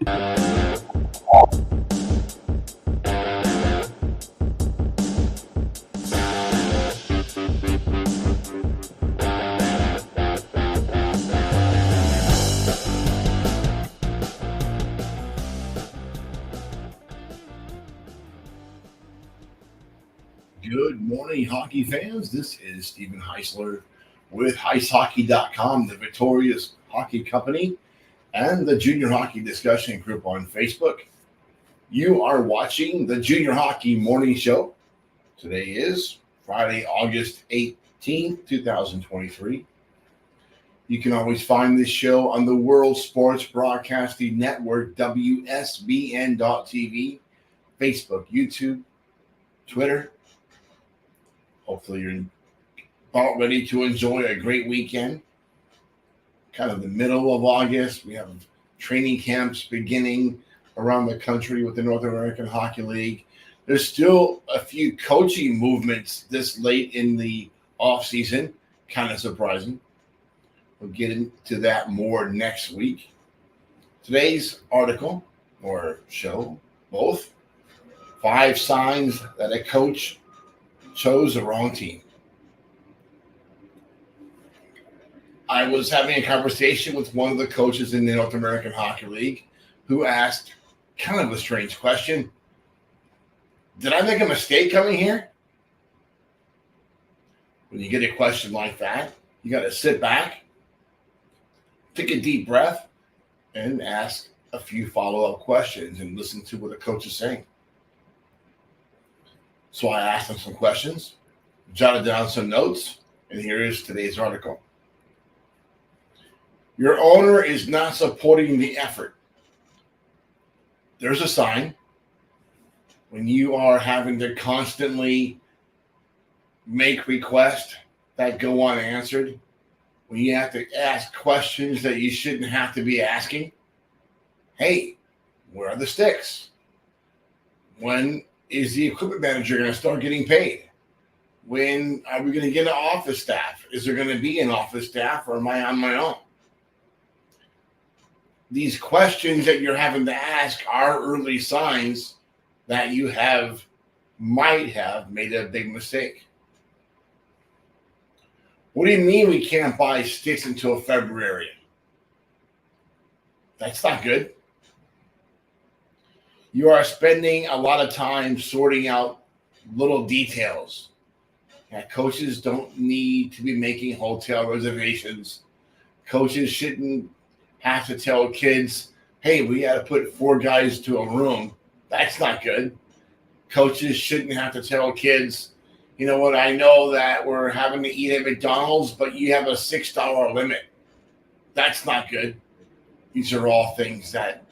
Good morning, hockey fans. This is Stephen Heisler with HeisHockey.com, the Victorious Hockey Company, and the Junior Hockey Discussion Group on Facebook. You are watching the Junior Hockey Morning Show. Today is Friday, August 18th, 2023. You can always find this show on the World Sports Broadcasting Network, WSBN.TV, Facebook, YouTube, Twitter. Hopefully you're about ready to enjoy a great weekend. Kind of the middle of August. We have training camps beginning around the country with the North American Hockey League. There's still a few coaching movements this late in the offseason. Kind of surprising. We'll get into that more next week. Today's article, or show, both, 5 signs that a coach chose the wrong team. I was having a conversation with one of the coaches in the North American Hockey League who asked kind of a strange question. Did I make a mistake coming here? When you get a question like that, you got to sit back, take a deep breath, and ask a few follow-up questions and listen to what the coach is saying. So I asked him some questions, jotted down some notes, and here is today's article. Your owner is not supporting the effort. There's a sign when you are having to constantly make requests that go unanswered, when you have to ask questions that you shouldn't have to be asking. Hey, where are the sticks? When is the equipment manager going to start getting paid? When are we going to get an office staff? Is there going to be an office staff, or am I on my own? These questions that you're having to ask are early signs that you might have made a big mistake. What do you mean we can't buy sticks until February? That's not good. You are spending a lot of time sorting out little details. Coaches don't need to be making hotel reservations. Coaches shouldn't have to tell kids, hey, we got to put 4 guys to a room. That's not good. Coaches shouldn't have to tell kids, you know what, I know that we're having to eat at McDonald's, but you have a $6 limit. That's not good. These are all things that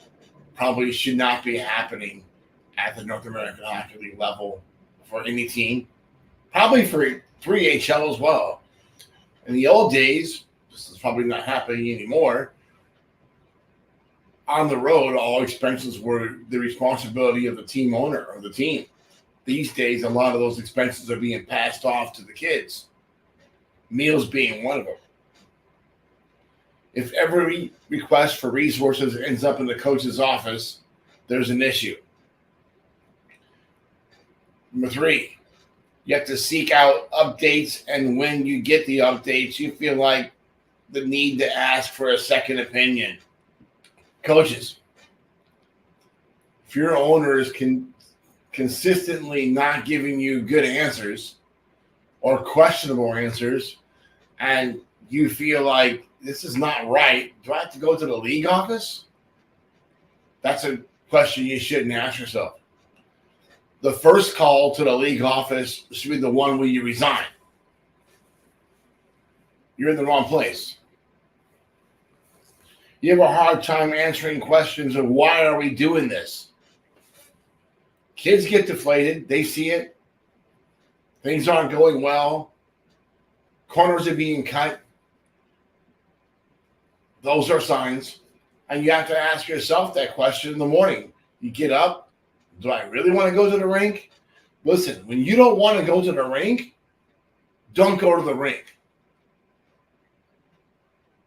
probably should not be happening at the North American Hockey League level for any team. Probably for 3HL as well. In the old days, this is probably not happening anymore. On the road, all expenses were the responsibility of the team owner or the team. These days, a lot of those expenses are being passed off to the kids. Meals being one of them. If every request for resources ends up in the coach's office, there's an issue. Number 3, you have to seek out updates, and when you get the updates, you feel like the need to ask for a second opinion. Coaches, if your owner is consistently not giving you good answers or questionable answers, and you feel like this is not right, do I have to go to the league office? That's a question you shouldn't ask yourself. The first call to the league office should be the one where you resign. You're in the wrong place. You have a hard time answering questions of why are we doing this? Kids get deflated. They see it. Things aren't going well. Corners are being cut. Those are signs. And you have to ask yourself that question in the morning. You get up. Do I really want to go to the rink? Listen, when you don't want to go to the rink, don't go to the rink.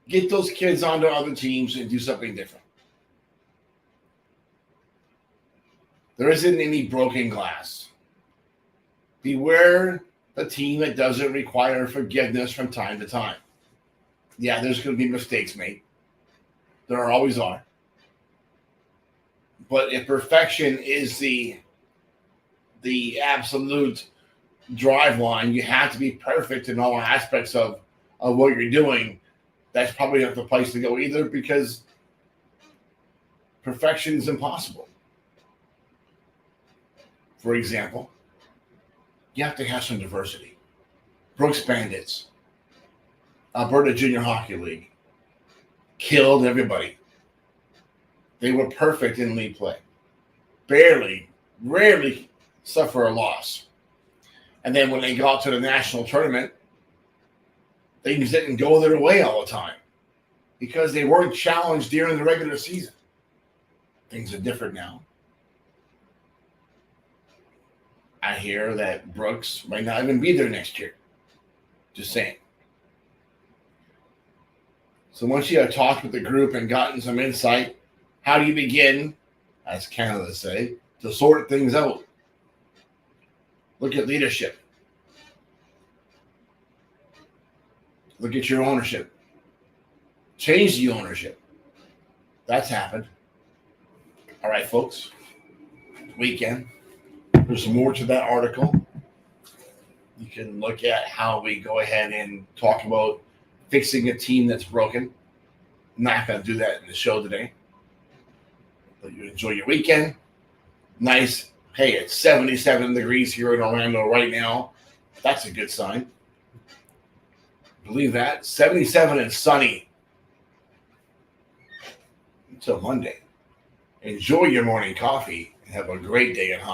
Get those kids onto other teams and do something different. There isn't any broken glass. Beware the team that doesn't require forgiveness from time to time. Yeah, there's going to be mistakes made. There always are. But if perfection is the absolute drive line, you have to be perfect in all aspects of what you're doing. That's probably not the place to go either, because perfection is impossible. For example, you have to have some diversity. Brooks Bandits, Alberta Junior Hockey League, killed everybody. They were perfect in league play. Rarely suffer a loss. And then when they got to the national tournament, things didn't go their way all the time because they weren't challenged during the regular season. Things are different now. I hear that Brooks might not even be there next year. Just saying. So once you have talked with the group and gotten some insight, how do you begin, as Canada say, to sort things out? Look at leadership. Look at your ownership. Change the ownership. That's happened. All right, folks. Weekend. There's more to that article. You can look at how we go ahead and talk about fixing a team that's broken. I'm not going to do that in the show today. But you enjoy your weekend. Nice. Hey, it's 77 degrees here in Orlando right now. That's a good sign. Believe that. 77 and sunny until Monday. Enjoy your morning coffee and have a great day in hockey.